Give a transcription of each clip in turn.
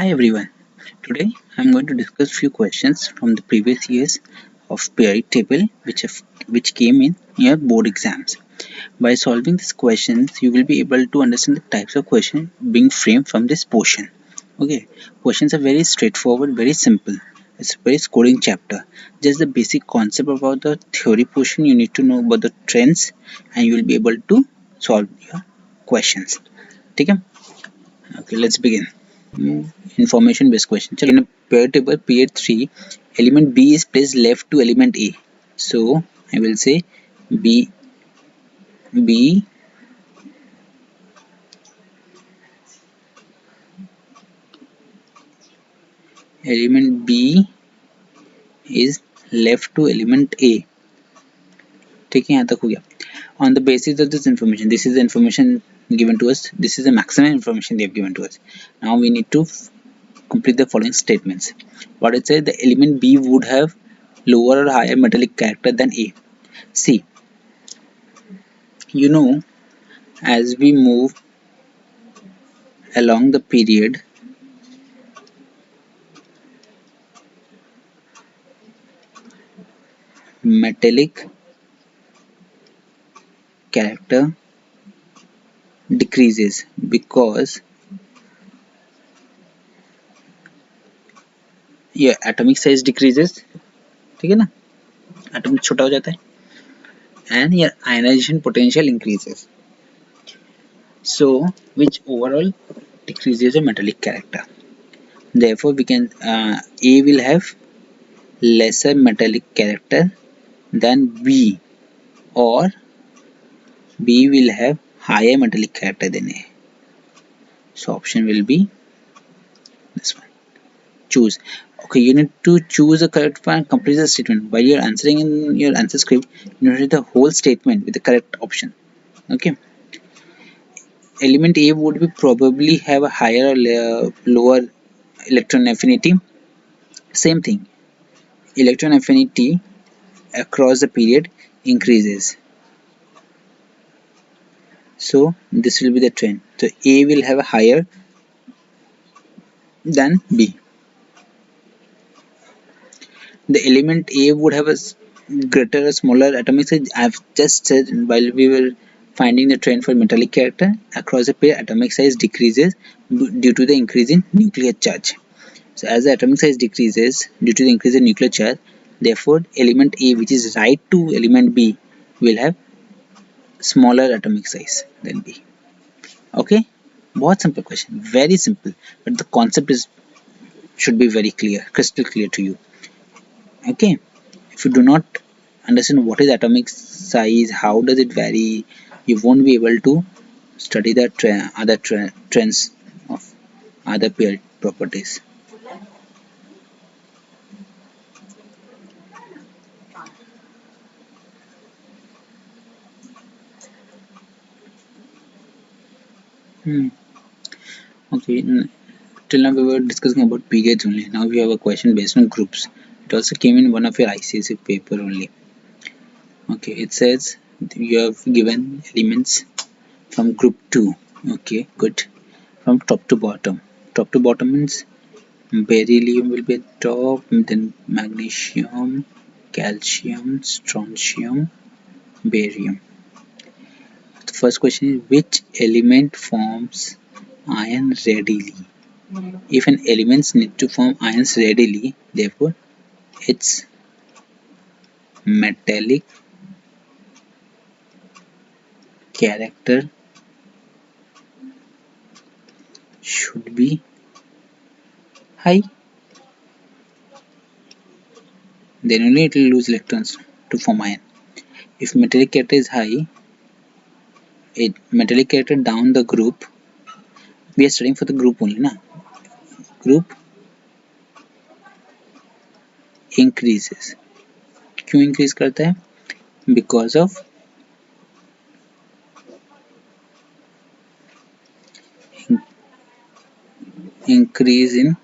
Hi everyone. Today I'm going to discuss few questions from the previous years of periodic table which came in your board exams. By solving these questions, you will be able to understand the types of questions being framed from this portion. Okay, questions are very straightforward, very simple. It's a very scoring chapter. Just the basic concept about the theory portion you need to know about the trends and you will be able to solve your questions. Okay, let's begin. Information based question. So in a period table period 3, element B is placed left to element A. So I will say B B element B is left to element A. ठीक है यहाँ तक हो गया. On the basis of this information, this is the information given to us. This is the maximum information they have given to us. Now we need to complete the following statements. What it says, the element B would have lower or higher metallic character than A. See, you know, as we move along the period, metallic character decreases because your atomic size decreases. ठीक है ना, atom छोटा हो जाता है and your ionization potential increases, so which overall decreases the metallic character. Therefore we can A will have lesser metallic character than B, or B will have higher metallic character than A. So option will be this one. Choose. Okay, you need to choose a correct one and complete the statement. While you're answering in your answer script, you need to read the whole statement with the correct option. Okay. Element A would be probably have a higher or lower electron affinity. Same thing. Electron affinity across the period increases. So this will be the trend. So A will have a higher than B. The element A would have a greater or smaller atomic size. I've just said while we were finding the trend for metallic character across the pair, atomic size decreases due to the increase in nuclear charge. So as the atomic size decreases due to the increase in nuclear charge, therefore element A, which is right to element B, will have smaller atomic size than B. Okay, बहुत simple question, very simple, but the concept is should be very clear, crystal clear to you. Okay, if you do not understand what is atomic size, how does it vary, you won't be able to study the other trends of other period properties. Okay, till now we were discussing about periods only. Now we have a question based on groups. It also came in one of your ICSE paper only. Okay, it says you have given elements from group 2. Okay, good. From top to bottom. Top to bottom means beryllium will be at top, then magnesium, calcium, strontium, barium. The first question is, which element forms iron readily? If an element needs to form ions readily, therefore its metallic character should be high. Then only it will lose electrons to form ion. If metallic character is high, metallic character down the group, we are studying for the group only, na? Group increases. क्यों increase करता है? Because of increase in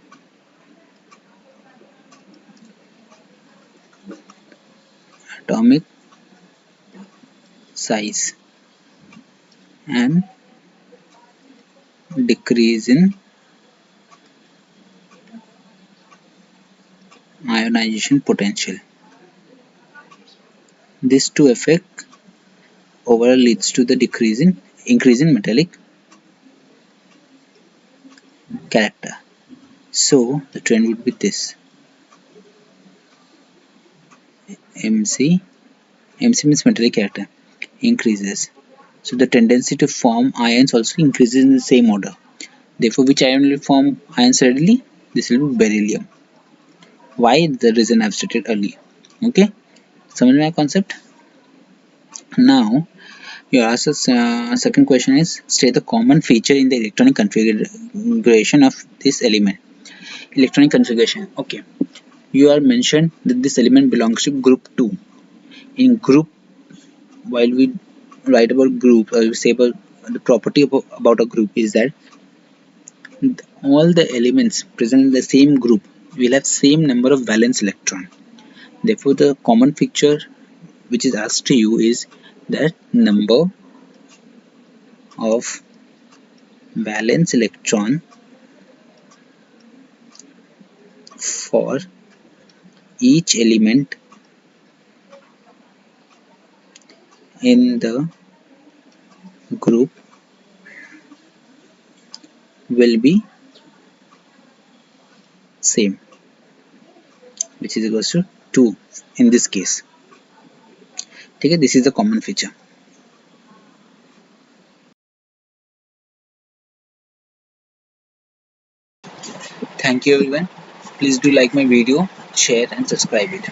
atomic size and decrease in ionization potential. This two effect overall leads to the increase in metallic character. So the trend would be this. MC means metallic character increases. So the tendency to form ions also increases in the same order. Therefore, which ion will form ions readily? This will be beryllium. Why? The reason I've stated earlier. Okay, summary my concept. Now, your second question is state the common feature in the electronic configuration of this element. Electronic configuration. Okay, you are mentioned that this element belongs to group 2. In group, while we write about group or we say about the property about a group is that all the elements present in the same group will have same number of valence electron. Therefore, the common feature which is asked to you is that number of valence electron for each element in the group will be same, which is equals to 2 in this case. Okay, this is the common feature. Thank you everyone. Please do like my video, share and subscribe it.